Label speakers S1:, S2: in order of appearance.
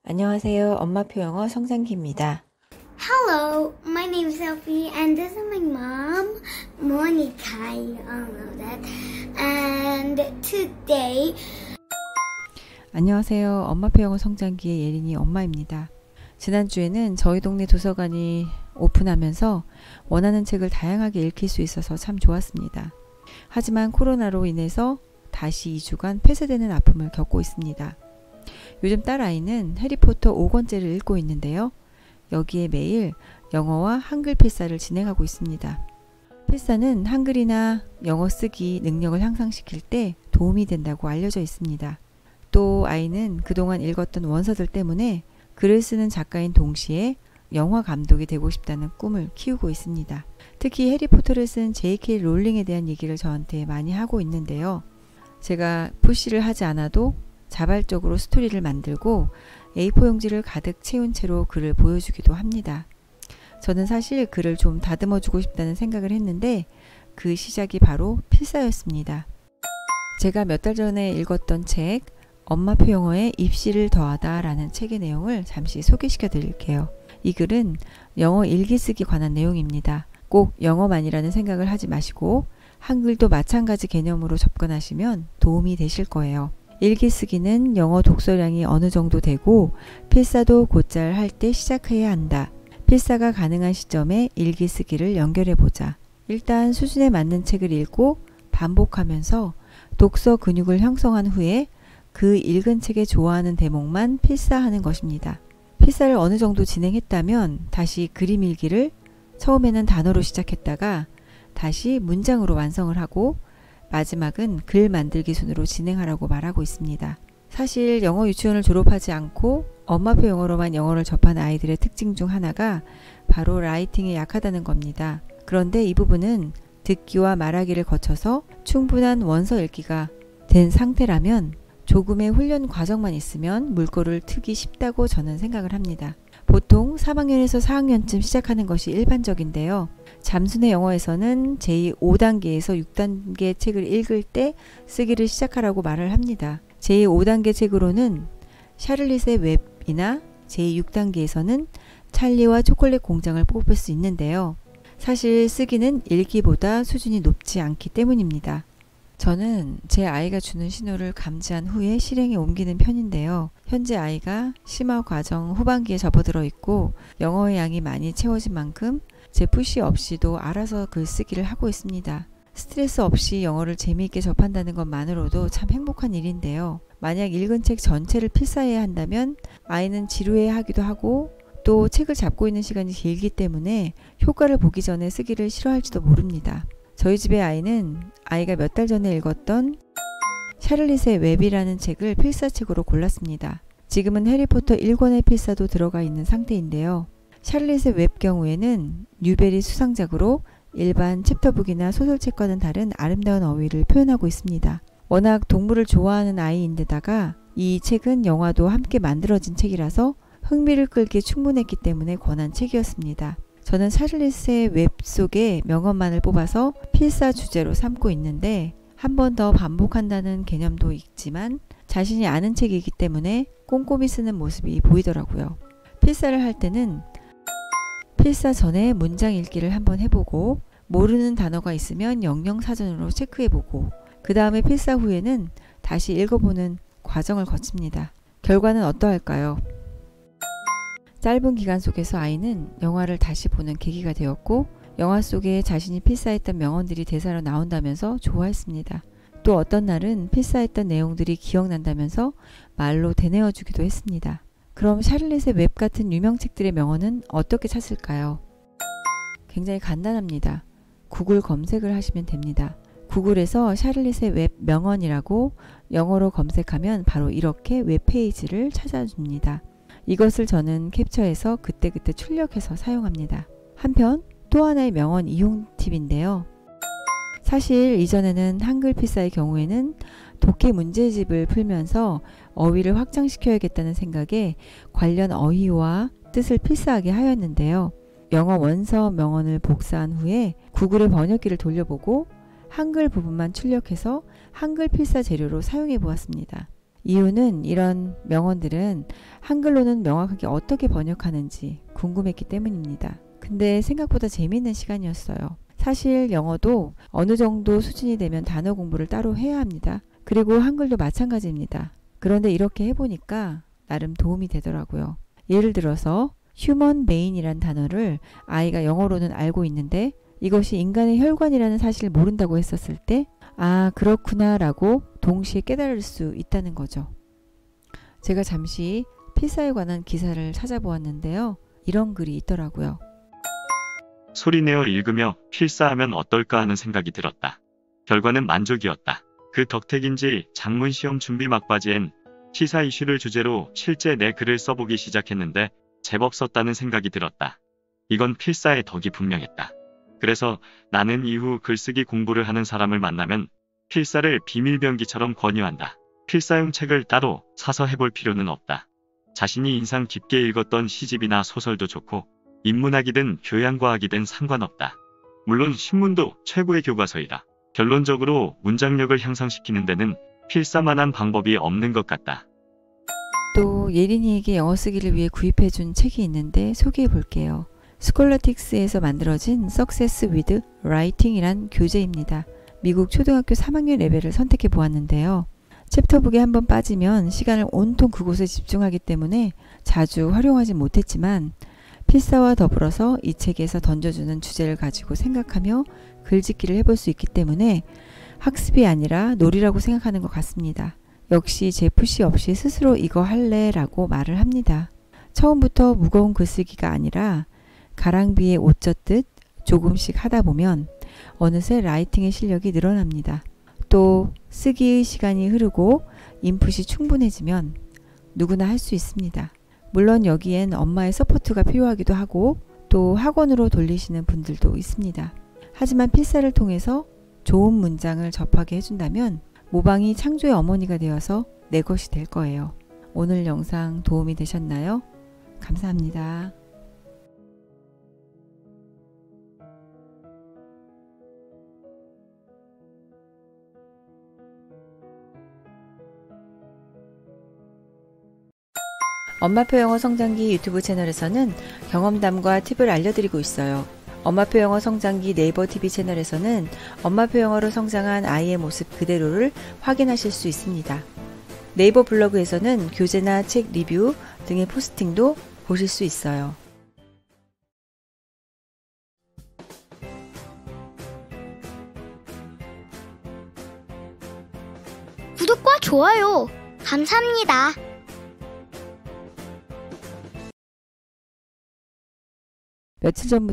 S1: 안녕하세요. 엄마표 영어 성장기입니다.
S2: Hello, my name is Sophie, and this is my mom, Monica. You all know that. And today,
S1: 안녕하세요. 엄마표 영어 성장기의 예린이 엄마입니다. 지난주에는 저희 동네 도서관이 오픈하면서 원하는 책을 다양하게 읽힐 수 있어서 참 좋았습니다. 하지만 코로나로 인해서 다시 2주간 폐쇄되는 아픔을 겪고 있습니다. 요즘 딸아이는 해리포터 5권째를 읽고 있는데요. 여기에 매일 영어와 한글 필사를 진행하고 있습니다. 필사는 한글이나 영어 쓰기 능력을 향상시킬 때 도움이 된다고 알려져 있습니다. 또 아이는 그동안 읽었던 원서들 때문에 글을 쓰는 작가인 동시에 영화 감독이 되고 싶다는 꿈을 키우고 있습니다. 특히 해리포터를 쓴 J.K. 롤링에 대한 얘기를 저한테 많이 하고 있는데요. 제가 푸시를 하지 않아도 자발적으로 스토리를 만들고 A4 용지를 가득 채운 채로 글을 보여주기도 합니다. 저는 사실 글을 좀 다듬어주고 싶다는 생각을 했는데 그 시작이 바로 필사였습니다. 제가 몇 달 전에 읽었던 책 엄마표 영어에 입시를 더하다 라는 책의 내용을 잠시 소개시켜 드릴게요. 이 글은 영어 일기 쓰기 관한 내용입니다. 꼭 영어만이라는 생각을 하지 마시고 한글도 마찬가지 개념으로 접근하시면 도움이 되실 거예요. 일기 쓰기는 영어 독서량이 어느 정도 되고 필사도 곧잘 할 때 시작해야 한다. 필사가 가능한 시점에 일기 쓰기를 연결해 보자. 일단 수준에 맞는 책을 읽고 반복하면서 독서 근육을 형성한 후에 그 읽은 책에 좋아하는 대목만 필사하는 것입니다. 필사를 어느 정도 진행했다면 다시 그림 일기를 처음에는 단어로 시작했다가 다시 문장으로 완성을 하고 마지막은 글 만들기 순으로 진행하라고 말하고 있습니다. 사실 영어 유치원을 졸업하지 않고 엄마표 영어로만 영어를 접한 아이들의 특징 중 하나가 바로 라이팅에 약하다는 겁니다. 그런데 이 부분은 듣기와 말하기를 거쳐서 충분한 원서 읽기가 된 상태라면 조금의 훈련 과정만 있으면 물꼬를 트기 쉽다고 저는 생각을 합니다. 보통 3학년에서 4학년쯤 시작하는 것이 일반적인데요. 잠수내 영어에서는 제5단계에서 6단계 책을 읽을 때 쓰기를 시작하라고 말을 합니다. 제5단계 책으로는 샤를리세 웹이나 제6단계에서는 찰리와 초콜릿 공장을 뽑을 수 있는데요. 사실 쓰기는 읽기보다 수준이 높지 않기 때문입니다. 저는 제 아이가 주는 신호를 감지한 후에 실행에 옮기는 편인데요. 현재 아이가 심화 과정 후반기에 접어들어 있고 영어의 양이 많이 채워진 만큼 제 푸시 없이도 알아서 글쓰기를 하고 있습니다. 스트레스 없이 영어를 재미있게 접한다는 것만으로도 참 행복한 일인데요. 만약 읽은 책 전체를 필사해야 한다면 아이는 지루해하기도 하고 또 책을 잡고 있는 시간이 길기 때문에 효과를 보기 전에 쓰기를 싫어할지도 모릅니다. 저희 집의 아이는 아이가 몇 달 전에 읽었던 샤를리세 웹이라는 책을 필사책으로 골랐습니다. 지금은 해리포터 1권의 필사도 들어가 있는 상태인데요. 샤를리세 웹 경우에는 뉴베리 수상작으로 일반 챕터북이나 소설책과는 다른 아름다운 어휘를 표현하고 있습니다. 워낙 동물을 좋아하는 아이인데다가 이 책은 영화도 함께 만들어진 책이라서 흥미를 끌기에 충분했기 때문에 권한 책이었습니다. 저는 샤를리세 웹 속의 명언만을 뽑아서 필사 주제로 삼고 있는데 한 번 더 반복한다는 개념도 있지만 자신이 아는 책이기 때문에 꼼꼼히 쓰는 모습이 보이더라고요. 필사를 할 때는 필사 전에 문장 읽기를 한번 해보고 모르는 단어가 있으면 영영사전으로 체크해보고 그 다음에 필사 후에는 다시 읽어보는 과정을 거칩니다. 결과는 어떠할까요? 짧은 기간 속에서 아이는 영화를 다시 보는 계기가 되었고 영화 속에 자신이 필사했던 명언들이 대사로 나온다면서 좋아했습니다. 또 어떤 날은 필사했던 내용들이 기억난다면서 말로 되뇌어주기도 했습니다. 그럼 샤를리세 웹 같은 유명 책들의 명언은 어떻게 찾을까요? 굉장히 간단합니다. 구글 검색을 하시면 됩니다. 구글에서 샤를리세 웹 명언이라고 영어로 검색하면 바로 이렇게 웹페이지를 찾아줍니다. 이것을 저는 캡처해서 그때그때 출력해서 사용합니다. 한편 또 하나의 명언 이용 팁인데요. 사실 이전에는 한글 필사의 경우에는 독해 문제집을 풀면서 어휘를 확장시켜야겠다는 생각에 관련 어휘와 뜻을 필사하게 하였는데요. 영어 원서 명언을 복사한 후에 구글의 번역기를 돌려보고 한글 부분만 출력해서 한글 필사 재료로 사용해 보았습니다. 이유는 이런 명언들은 한글로는 명확하게 어떻게 번역하는지 궁금했기 때문입니다. 근데 생각보다 재미있는 시간이었어요. 사실 영어도 어느 정도 수준이 되면 단어 공부를 따로 해야 합니다. 그리고 한글도 마찬가지입니다. 그런데 이렇게 해보니까 나름 도움이 되더라고요. 예를 들어서 human vein이란 단어를 아이가 영어로는 알고 있는데 이것이 인간의 혈관이라는 사실을 모른다고 했었을 때 아, 그렇구나 라고 동시에 깨달을 수 있다는 거죠. 제가 잠시 필사에 관한 기사를 찾아보았는데요. 이런 글이 있더라고요.
S3: 소리내어 읽으며 필사하면 어떨까 하는 생각이 들었다. 결과는 만족이었다. 그 덕택인지 장문 시험 준비 막바지엔 시사 이슈를 주제로 실제 내 글을 써보기 시작했는데 제법 썼다는 생각이 들었다. 이건 필사의 덕이 분명했다. 그래서 나는 이후 글쓰기 공부를 하는 사람을 만나면 필사를 비밀병기처럼 권유한다. 필사용 책을 따로 사서 해볼 필요는 없다. 자신이 인상 깊게 읽었던 시집이나 소설도 좋고 인문학이든 교양과학이든 상관없다. 물론 신문도 최고의 교과서이다. 결론적으로 문장력을 향상시키는 데는 필사만한 방법이 없는 것 같다.
S1: 또 예린이에게 영어 쓰기를 위해 구입해준 책이 있는데 소개해 볼게요. 스콜라틱스에서 만들어진 Success with Writing이란 교재입니다. 미국 초등학교 3학년 레벨을 선택해 보았는데요. 챕터북에 한번 빠지면 시간을 온통 그곳에 집중하기 때문에 자주 활용하지 못했지만 필사와 더불어서 이 책에서 던져주는 주제를 가지고 생각하며 글짓기를 해볼 수 있기 때문에 학습이 아니라 놀이라고 생각하는 것 같습니다. 역시 제 푸시 없이 스스로 이거 할래 라고 말을 합니다. 처음부터 무거운 글쓰기가 아니라 가랑비에 옷 젖듯 조금씩 하다 보면 어느새 라이팅의 실력이 늘어납니다. 또 쓰기의 시간이 흐르고 인풋이 충분해지면 누구나 할 수 있습니다. 물론 여기엔 엄마의 서포트가 필요하기도 하고 또 학원으로 돌리시는 분들도 있습니다. 하지만 필사를 통해서 좋은 문장을 접하게 해준다면 모방이 창조의 어머니가 되어서 내 것이 될 거예요. 오늘 영상 도움이 되셨나요? 감사합니다. 엄마표 영어 성장기 유튜브 채널에서는 경험담과 팁을 알려드리고 있어요. 엄마표 영어 성장기 네이버 TV 채널에서는 엄마표 영어로 성장한 아이의 모습 그대로를 확인하실 수 있습니다. 네이버 블로그에서는 교재나 책 리뷰 등의 포스팅도 보실 수 있어요.
S2: 구독과 좋아요 감사합니다.
S1: 며칠 전부터